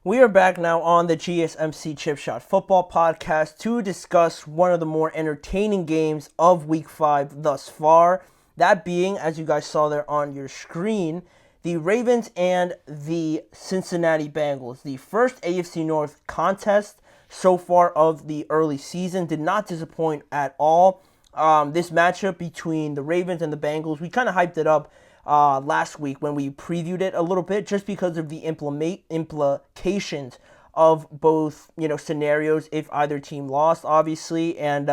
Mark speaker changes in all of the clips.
Speaker 1: We are back now on the GSMC Chip Shot Football Podcast to discuss one of the more entertaining games of Week 5 thus far. That being, as you guys saw there on your screen, the Ravens and the Cincinnati Bengals. The first AFC North contest so far of the early season did not disappoint at all. This matchup between the Ravens and the Bengals, we kind of hyped it up last week when we previewed it a little bit, just because of the implications of both scenarios if either team lost, obviously, and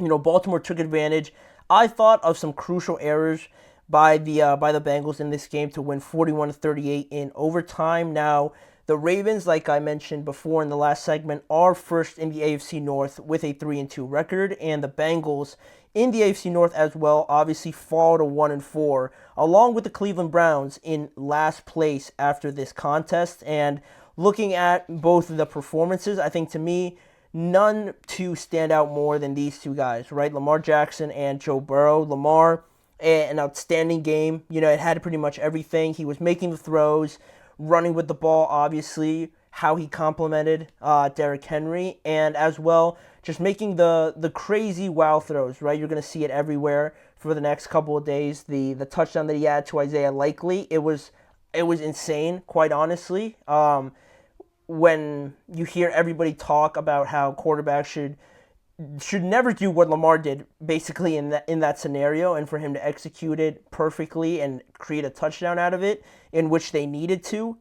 Speaker 1: Baltimore took advantage. I thought of some crucial errors by the Bengals in this game to win 41-38 in overtime. Now, the Ravens, like I mentioned before in the last segment, are first in the AFC North with a 3-2 record, and the Bengals in the AFC North as well obviously fall to 1-4, along with the Cleveland Browns in last place after this contest. And looking at both of the performances, I think to me, none two stand out more than these two guys, right? Lamar Jackson and Joe Burrow. Lamar, an outstanding game. It had pretty much everything. He was making the throws, running with the ball, obviously, how he complimented Derrick Henry, and as well, just making the crazy wow throws, right? You're going to see it everywhere for the next couple of days. The touchdown that he had to Isaiah Likely, it was insane, quite honestly. When you hear everybody talk about how quarterbacks should never do what Lamar did, basically in that scenario, and for him to execute it perfectly and create a touchdown out of it, in which they needed to,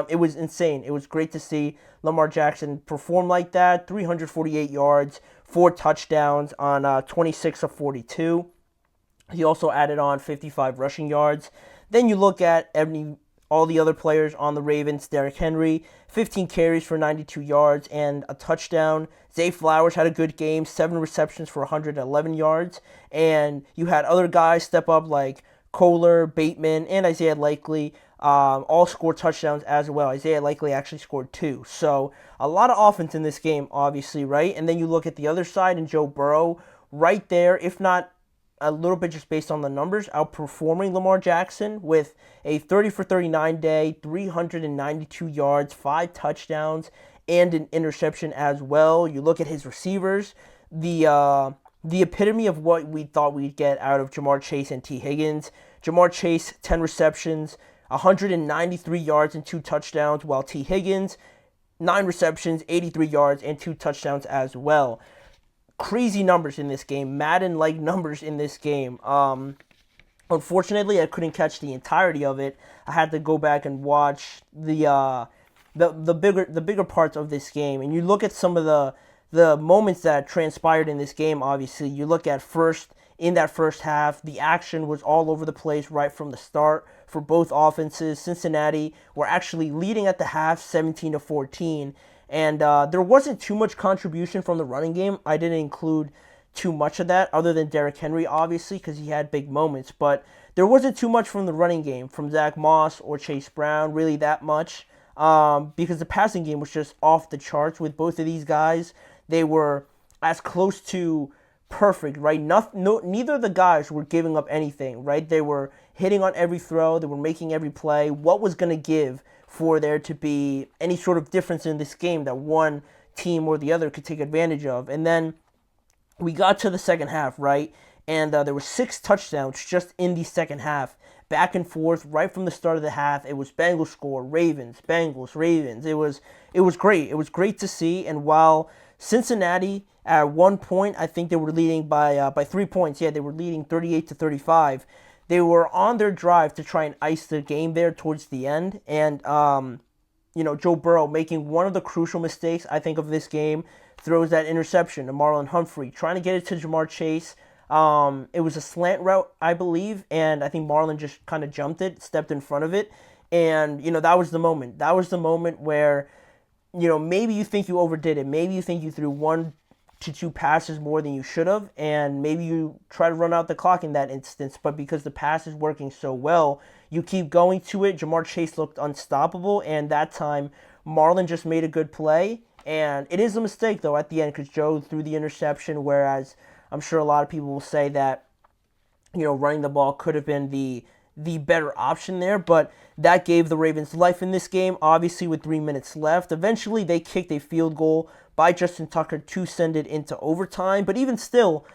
Speaker 1: it was insane. It was great to see Lamar Jackson perform like that. 348 yards, 4 touchdowns on 26 of 42. He also added on 55 rushing yards. Then you look at all the other players on the Ravens. Derrick Henry, 15 carries for 92 yards and a touchdown. Zay Flowers had a good game, 7 receptions for 111 yards. And you had other guys step up like Kohler, Bateman, and Isaiah Likely, all scored touchdowns as well. Isaiah Likely actually scored 2. So a lot of offense in this game, obviously, right? And then you look at the other side, and Joe Burrow right there, if not a little bit just based on the numbers, outperforming Lamar Jackson with a 30 for 39 day, 392 yards, 5 touchdowns, and an interception as well. You look at his receivers, the epitome of what we thought we'd get out of Jamar Chase and T. Higgins. Jamar Chase, 10 receptions, 193 yards and 2 touchdowns, while T. Higgins, 9 receptions, 83 yards, and 2 touchdowns as well. Crazy numbers in this game, Madden-like numbers in this game. Unfortunately, I couldn't catch the entirety of it. I had to go back and watch the bigger parts of this game. And you look at some of the moments that transpired in this game. Obviously, you look at in that first half, the action was all over the place right from the start for both offenses. Cincinnati were actually leading at the half, 17-14. And there wasn't too much contribution from the running game. I didn't include too much of that, other than Derrick Henry, obviously, because he had big moments. But there wasn't too much from the running game, from Zach Moss or Chase Brown, really that much, because the passing game was just off the charts with both of these guys. They were as close to perfect, right? Neither of the guys were giving up anything, right? They were hitting on every throw. They were making every play. What was going to give for there to be any sort of difference in this game that one team or the other could take advantage of? And then we got to the second half, right? And there were 6 touchdowns just in the second half, back and forth right from the start of the half. It was Bengals score, Ravens, Bengals, Ravens. It was great. It was great to see. And while Cincinnati at one point, I think they were leading by 3 points. Yeah, they were leading 38-35. They were on their drive to try and ice the game there towards the end. And, Joe Burrow making one of the crucial mistakes, I think, of this game, throws that interception to Marlon Humphrey, trying to get it to Jamar Chase. It was a slant route, I believe, and I think Marlon just kind of jumped it, stepped in front of it. And, that was the moment. That was the moment where, maybe you think you overdid it. Maybe you think you threw 1 to 2 passes more than you should have, and maybe you try to run out the clock in that instance, but because the pass is working so well, you keep going to it. Jamar Chase looked unstoppable, and that time Marlon just made a good play, and it is a mistake, though, at the end, because Joe threw the interception, whereas I'm sure a lot of people will say that, running the ball could have been the the better option there, but that gave the Ravens life in this game, obviously with 3 minutes left. Eventually, they kicked a field goal by Justin Tucker to send it into overtime, but even still,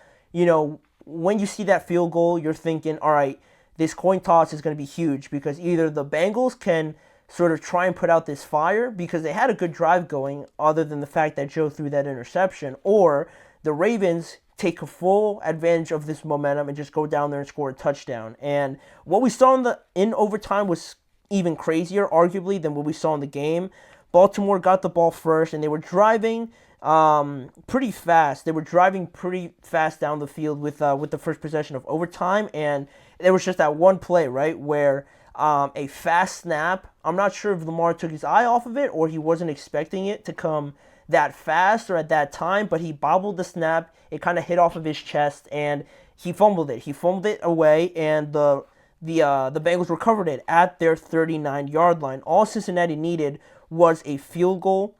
Speaker 1: when you see that field goal, you're thinking, all right, this coin toss is going to be huge because either the Bengals can sort of try and put out this fire because they had a good drive going other than the fact that Joe threw that interception, or the Ravens take a full advantage of this momentum and just go down there and score a touchdown. And what we saw in overtime was even crazier, arguably, than what we saw in the game. Baltimore got the ball first, and they were driving pretty fast. They were driving pretty fast down the field with the first possession of overtime, and there was just that one play, right, where a fast snap. I'm not sure if Lamar took his eye off of it or he wasn't expecting it to come that fast or at that time, but he bobbled the snap. It kind of hit off of his chest, and he fumbled it. He fumbled it away, and the Bengals recovered it at their 39-yard line. All Cincinnati needed was a field goal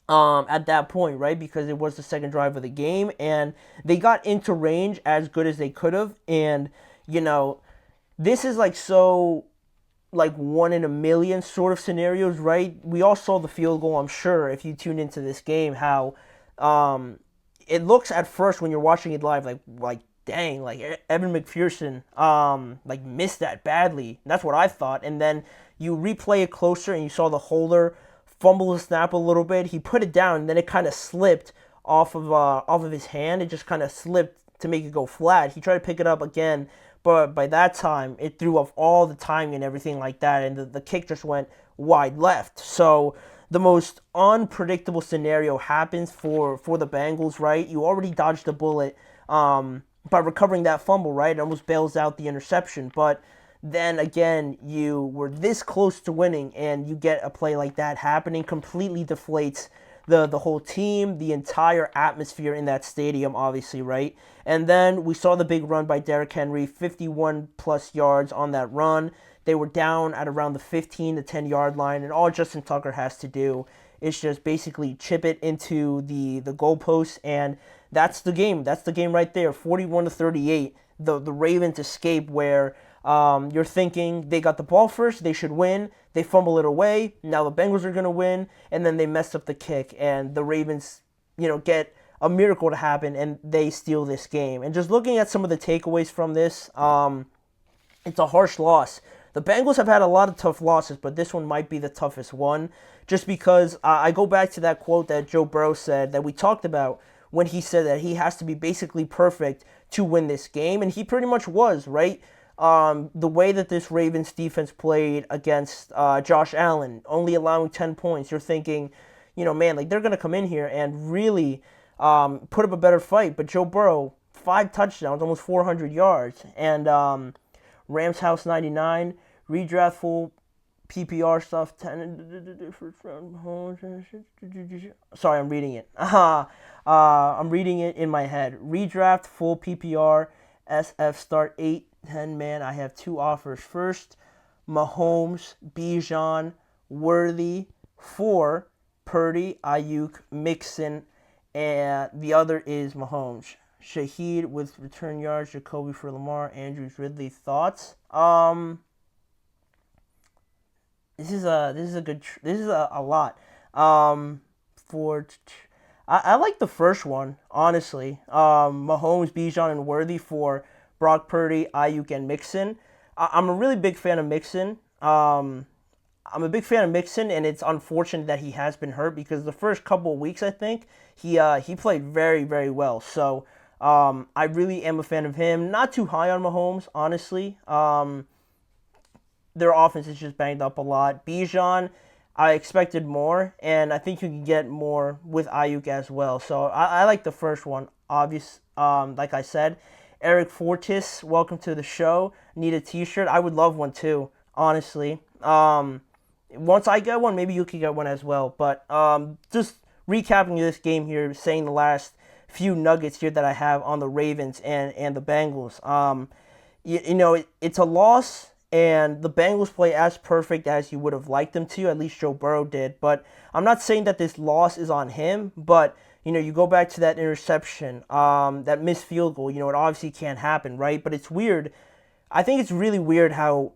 Speaker 1: at that point, right? Because it was the second drive of the game, and they got into range as good as they could have. And this is so one in a million sort of scenarios, right? We all saw the field goal, I'm sure, if you tuned into this game, how it looks at first when you're watching it live like dang, Evan McPherson missed that badly. That's what I thought. And then you replay it closer and you saw the holder fumble the snap a little bit. He put it down and then it kind of slipped off of his hand. It just kind of slipped to make it go flat. He tried to pick it up again, but by that time it threw off all the timing and everything like that, and the kick just went wide left. So the most unpredictable scenario happens for the Bengals, right? You already dodged a bullet by recovering that fumble, right? It almost bails out the interception, but then again, you were this close to winning, and you get a play like that happening, completely deflates the whole team, the entire atmosphere in that stadium, obviously, right? And then we saw the big run by Derrick Henry, 51-plus yards on that run. They were down at around the 15 to 10-yard line, and all Justin Tucker has to do is just basically chip it into the goalpost, and that's the game. That's the game right there, 41-38. The Ravens escape where you're thinking they got the ball first, they should win. They fumble it away. Now the Bengals are going to win, and then they mess up the kick, and the Ravens, get a miracle to happen, and they steal this game. And just looking at some of the takeaways from this, it's a harsh loss. The Bengals have had a lot of tough losses, but this one might be the toughest one, just because I go back to that quote that Joe Burrow said that we talked about when he said that he has to be basically perfect to win this game, and he pretty much was, right? The way that this Ravens defense played against Josh Allen, only allowing 10 points, you're thinking, man, they're going to come in here and really put up a better fight. But Joe Burrow, 5 touchdowns, almost 400 yards. And Rams House 99, redraft full PPR stuff. Sorry, I'm reading it. I'm reading it in my head. Redraft full PPR, SF start 8-10 man. I have 2 offers. First, Mahomes, Bijan, Worthy. 4, Purdy, Ayuk, Mixon, and the other is Mahomes. Shaheed with return yards, Jacoby for Lamar, Andrews, Ridley. Thoughts? This is a lot. I like the first one, honestly. Mahomes, Bijan, and Worthy for Brock Purdy, Ayuk, and Mixon. I'm a really big fan of Mixon. And it's unfortunate that he has been hurt because the first couple of weeks, I think, he played very, very well. So I really am a fan of him. Not too high on Mahomes, honestly. Their offense is just banged up a lot. Bijan, I expected more, and I think you can get more with Ayuk as well. So I like the first one, obvious. Like I said, Eric Fortis, welcome to the show. Need a t-shirt? I would love one too, honestly. Once I get one, maybe you could get one as well. But just recapping this game here, saying the last few nuggets here that I have on the Ravens and the Bengals. It's a loss, and the Bengals play as perfect as you would have liked them to. At least Joe Burrow did. But I'm not saying that this loss is on him, but you go back to that interception, that missed field goal. It obviously can't happen, right? But it's weird. I think it's really weird how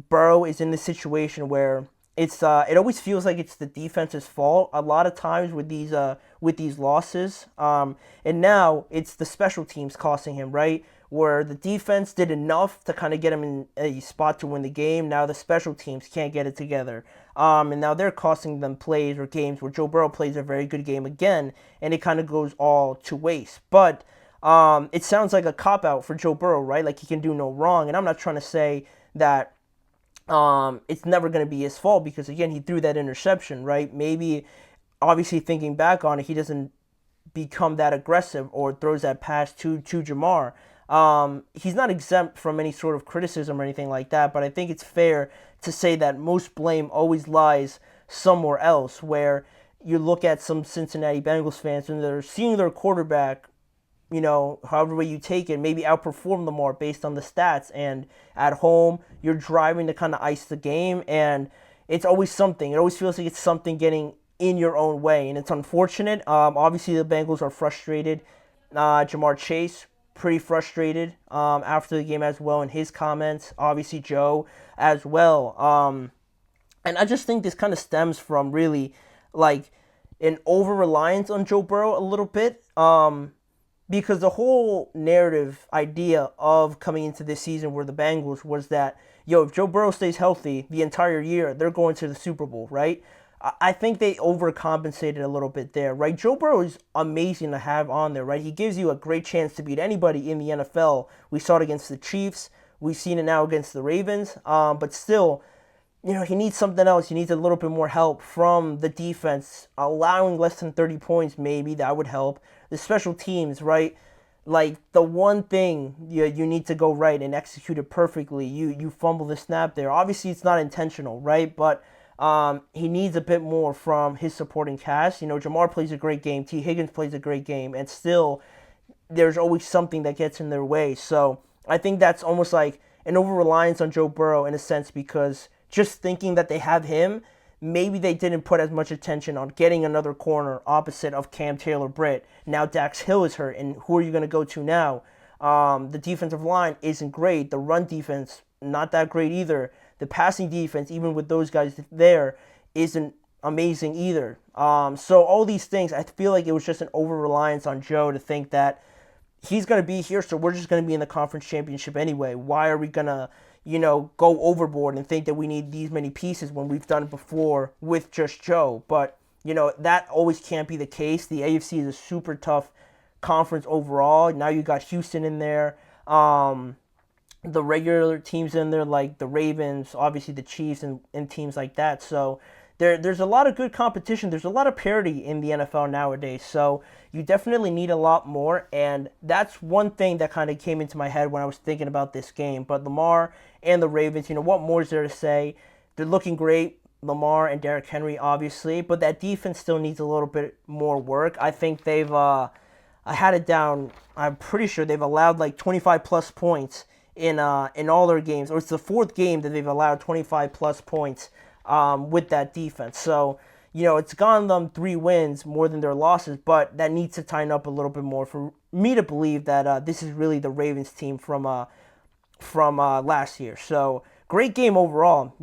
Speaker 1: Burrow is in this situation where it always feels like it's the defense's fault a lot of times with these losses. And now it's the special teams costing him, right? Where the defense did enough to kind of get him in a spot to win the game. Now the special teams can't get it together. And now they're costing them plays or games where Joe Burrow plays a very good game again, and it kind of goes all to waste. But it sounds like a cop-out for Joe Burrow, right? Like he can do no wrong. And I'm not trying to say that it's never going to be his fault because, again, he threw that interception, right? Maybe, obviously, thinking back on it, he doesn't become that aggressive or throws that pass to Jamar. He's not exempt from any sort of criticism or anything like that, but I think it's fair to say that most blame always lies somewhere else, where you look at some Cincinnati Bengals fans and they're seeing their quarterback, however way you take it, maybe outperform Lamar based on the stats. And at home, you're driving to kind of ice the game, and it's always something. It always feels like it's something getting in your own way, and it's unfortunate. Obviously, the Bengals are frustrated. Jamar Chase, pretty frustrated after the game as well in his comments. Obviously, Joe as well. And I just think this kind of stems from really like an over-reliance on Joe Burrow a little bit. Because the whole narrative idea of coming into this season where the Bengals was that, if Joe Burrow stays healthy the entire year, they're going to the Super Bowl, right? I think they overcompensated a little bit there, right? Joe Burrow is amazing to have on there, right? He gives you a great chance to beat anybody in the NFL. We saw it against the Chiefs. We've seen it now against the Ravens. But still, he needs something else. He needs a little bit more help from the defense, allowing less than 30 points maybe. That would help. The special teams, right? Like, the one thing you need to go right and execute it perfectly. You fumble the snap there. Obviously, it's not intentional, right? But he needs a bit more from his supporting cast. Jamar plays a great game. T. Higgins plays a great game. And still, there's always something that gets in their way. So I think that's almost like an over-reliance on Joe Burrow in a sense, because just thinking that they have him, maybe they didn't put as much attention on getting another corner opposite of Cam Taylor-Britt. Now Dax Hill is hurt, and who are you going to go to now? The defensive line isn't great. The run defense, not that great either. The passing defense, even with those guys there, isn't amazing either. So all these things, I feel like it was just an over-reliance on Joe to think that he's going to be here, so we're just going to be in the conference championship anyway. Why are we going to go overboard and think that we need these many pieces when we've done it before with just Joe? But, that always can't be the case. The AFC is a super tough conference overall. Now you got Houston in there. The regular teams in there, like the Ravens, obviously the Chiefs, and teams like that. So there's a lot of good competition. There's a lot of parity in the NFL nowadays. So you definitely need a lot more. And that's one thing that kind of came into my head when I was thinking about this game. But Lamar and the Ravens, what more is there to say? They're looking great. Lamar and Derrick Henry, obviously. But that defense still needs a little bit more work. I think they've, I had it down, I'm pretty sure they've allowed like 25 plus points in all their games. Or it's the fourth game that they've allowed 25 plus points with that defense. So, it's gotten them 3 wins more than their losses, but that needs to tighten up a little bit more for me to believe that this is really the Ravens team from last year. So, great game overall,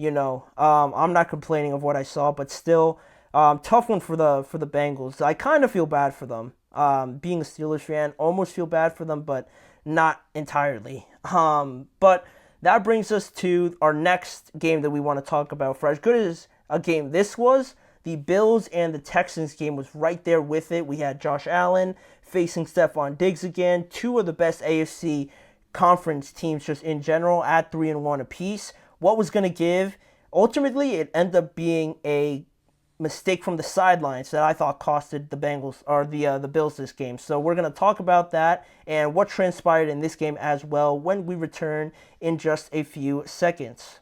Speaker 1: I'm not complaining of what I saw, but still, tough one for the Bengals. I kind of feel bad for them. Being a Steelers fan, almost feel bad for them, but not entirely. But that brings us to our next game that we want to talk about. For as good as a game this was, the Bills and the Texans game was right there with it. We had Josh Allen facing Stephon Diggs again, 2 of the best AFC conference teams just in general at 3-1 apiece. What was going to give? Ultimately, it ended up being a mistake from the sidelines that I thought costed the Bengals or the Bills this game. So we're going to talk about that and what transpired in this game as well when we return in just a few seconds.